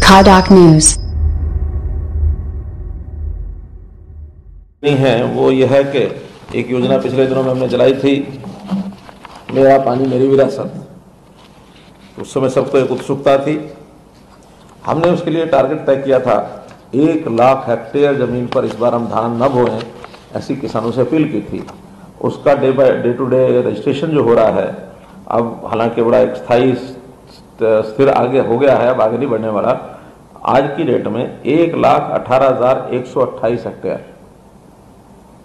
Khadak News। नहीं है वो यह है कि एक योजना पिछले दिनों में हमने चलाई थी, मेरा पानी मेरी विरासत। उस समय सबको एक उत्सुकता थी। हमने उसके लिए टारगेट तय किया था 1,00,000 हेक्टेयर जमीन पर इस बार हम धान न बोएं, ऐसी किसानों से अपील की थी। उसका डे टू डे रजिस्ट्रेशन जो हो रहा है, अब हालांकि बड़ा एक स्थायी स्थिर आगे हो गया है, अब आगे नहीं बढ़ने वाला। आज की डेट में 1,18,128 हेक्टेयर,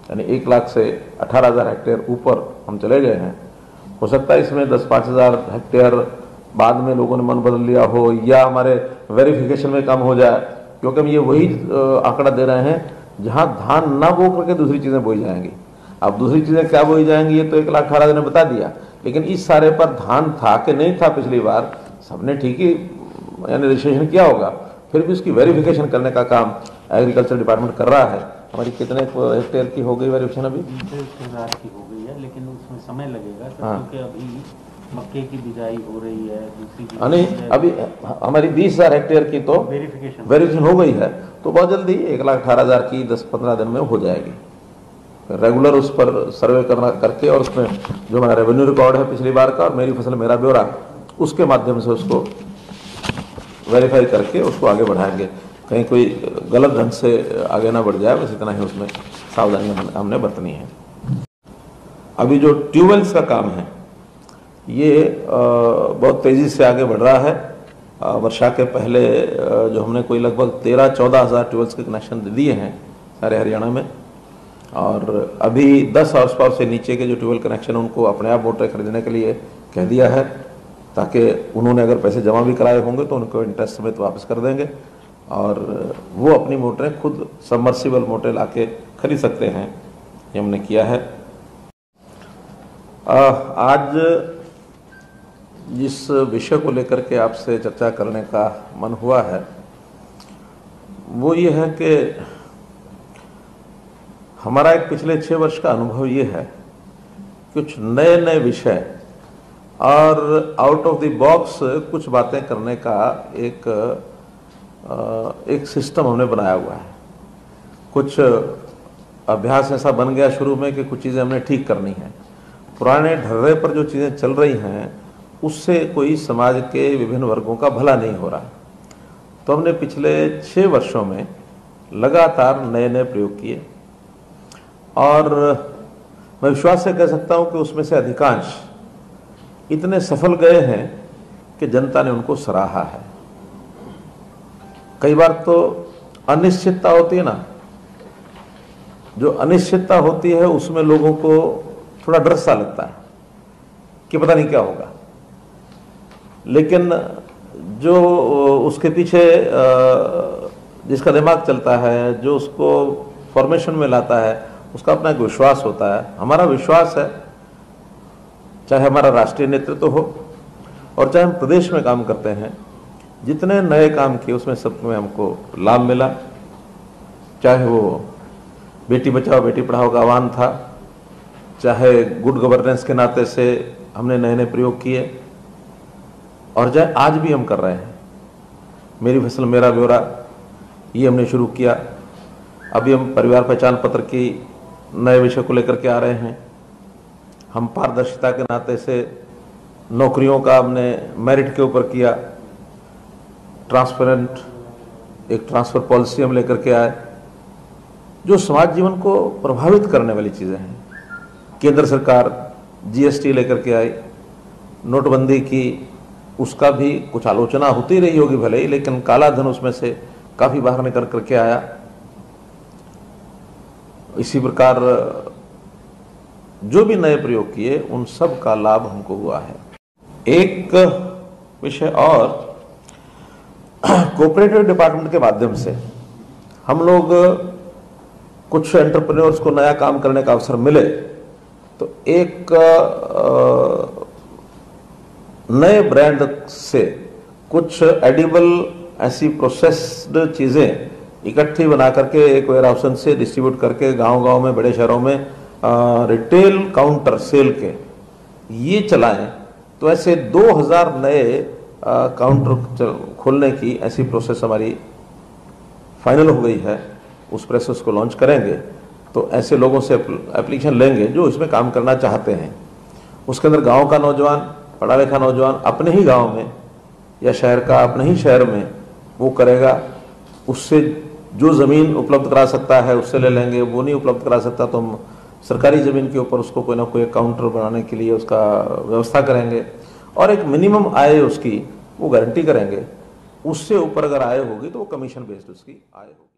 यानी 1,00,000 से 18,000 हेक्टेयर ऊपर हम चले गए हैं। हो सकता है इसमें 10-5,000 हेक्टेयर बाद में लोगों ने मन बदल लिया हो, या हमारे वेरिफिकेशन में कम हो जाए, क्योंकि हम ये वही आंकड़ा दे रहे हैं जहां धान ना बो करके दूसरी चीजें बोई जाएंगी। अब दूसरी चीजें क्या बोई जाएंगी ये तो 1,18,000 ने बता दिया, लेकिन इस सारे पर धान था कि नहीं था पिछली बार सबने ठीक ही यानी रजिस्ट्रेशन किया होगा, फिर भी उसकी वेरिफिकेशन करने का काम एग्रीकल्चर डिपार्टमेंट कर रहा है। हमारी कितने हेक्टेयर की हो गई वेरिफिकेशन? अभी 30,000 की हो गई है, लेकिन उसमें समय लगेगा क्योंकि अभी मक्के की बिजाई हो रही है, दूसरी नहीं अभी हमारी 20,000 हेक्टेयर की तो वेरिफिकेशन हो गई है, तो बहुत जल्दी 1,18,000 की 10-15 दिन में हो जाएगी। रेगुलर उस पर सर्वे करके और उसमें जो हमारा रेवेन्यू रिकॉर्ड है पिछली बार का और मेरी फसल मेरा ब्यौरा, उसके माध्यम से उसको वेरीफाई करके उसको आगे बढ़ाएंगे, कहीं कोई गलत ढंग से आगे ना बढ़ जाए, बस इतना ही उसमें सावधानी हमने बरतनी है। अभी जो ट्यूबवेल्स का काम है ये बहुत तेजी से आगे बढ़ रहा है। वर्षा के पहले जो हमने कोई लगभग 13-14 हज़ार ट्यूबवेल्स के कनेक्शन दिए हैं सारे हरियाणा में, और अभी 10 हॉर्स पावर से नीचे के जो ट्यूबवेल कनेक्शन उनको अपने आप मोटर खरीदने के लिए कह दिया है, ताकि उन्होंने अगर पैसे जमा भी कराए होंगे तो उनको इंटरेस्ट समेत वापस कर देंगे और वो अपनी मोटरें खुद सबमर्सिबल मोटरें लाके खरीद सकते हैं। ये हमने किया है। आज जिस विषय को लेकर के आपसे चर्चा करने का मन हुआ है वो ये है कि हमारा एक पिछले 6 वर्ष का अनुभव ये है, कुछ नए नए विषय और आउट ऑफ द बॉक्स कुछ बातें करने का एक सिस्टम हमने बनाया हुआ है। कुछ अभ्यास ऐसा बन गया शुरू में कि कुछ चीज़ें हमने ठीक करनी है। पुराने ढर्रे पर जो चीज़ें चल रही हैं उससे कोई समाज के विभिन्न वर्गों का भला नहीं हो रहा, तो हमने पिछले 6 वर्षों में लगातार नए नए प्रयोग किए और मैं विश्वास से कह सकता हूं कि उसमें से अधिकांश इतने सफल गए हैं कि जनता ने उनको सराहा है। कई बार तो अनिश्चितता होती है ना, जो अनिश्चितता होती है उसमें लोगों को थोड़ा डर सा लगता है कि पता नहीं क्या होगा, लेकिन जो उसके पीछे जिसका दिमाग चलता है, जो उसको फॉर्मेशन में लाता है, उसका अपना एक विश्वास होता है। हमारा विश्वास है, चाहे हमारा राष्ट्रीय नेतृत्व हो और चाहे हम प्रदेश में काम करते हैं, जितने नए काम किए उसमें सब में हमको लाभ मिला। चाहे वो बेटी बचाओ बेटी पढ़ाओ का आह्वान था, चाहे गुड गवर्नेंस के नाते से हमने नए नए प्रयोग किए, और चाहे आज भी हम कर रहे हैं मेरी फसल मेरा ब्यौरा, ये हमने शुरू किया। अभी हम परिवार पहचान पत्र की नए विषय को लेकर के आ रहे हैं। हम पारदर्शिता के नाते से नौकरियों का हमने मेरिट के ऊपर किया, ट्रांसपेरेंट एक ट्रांसफर पॉलिसी हम लेकर के आए, जो समाज जीवन को प्रभावित करने वाली चीज़ें हैं। केंद्र सरकार जीएसटी लेकर के आई, नोटबंदी की, उसका भी कुछ आलोचना होती रही होगी भले ही, लेकिन काला धन उसमें से काफ़ी बाहर निकल करके आया। इसी प्रकार जो भी नए प्रयोग किए उन सब का लाभ हमको हुआ है। एक विषय और, कोऑपरेटिव डिपार्टमेंट के माध्यम से हम लोग कुछ एंटरप्रेन्योर्स को नया काम करने का अवसर मिले, तो एक नए ब्रांड से कुछ एडिबल ऐसी प्रोसेस्ड चीज़ें इकट्ठी बना करके एक वेयरहाउस से डिस्ट्रीब्यूट करके गांव-गांव में, बड़े शहरों में रिटेल काउंटर सेल के ये चलाएं, तो ऐसे 2000 नए काउंटर खोलने की ऐसी प्रोसेस हमारी फाइनल हो गई है, उस प्रोसेस को लॉन्च करेंगे। तो ऐसे लोगों से एप्लीकेशन लेंगे जो इसमें काम करना चाहते हैं। उसके अंदर गांव का नौजवान, पढ़ा लिखा नौजवान अपने ही गांव में या शहर का अपने ही शहर में वो करेगा। उससे जो ज़मीन उपलब्ध करा सकता है उससे ले लेंगे, वो नहीं उपलब्ध करा सकता तो हम सरकारी ज़मीन के ऊपर उसको कोई ना कोई काउंटर बनाने के लिए उसका व्यवस्था करेंगे और एक मिनिमम आय उसकी वो गारंटी करेंगे। उससे ऊपर अगर आय होगी तो वो कमीशन बेस्ड उसकी आय होगी।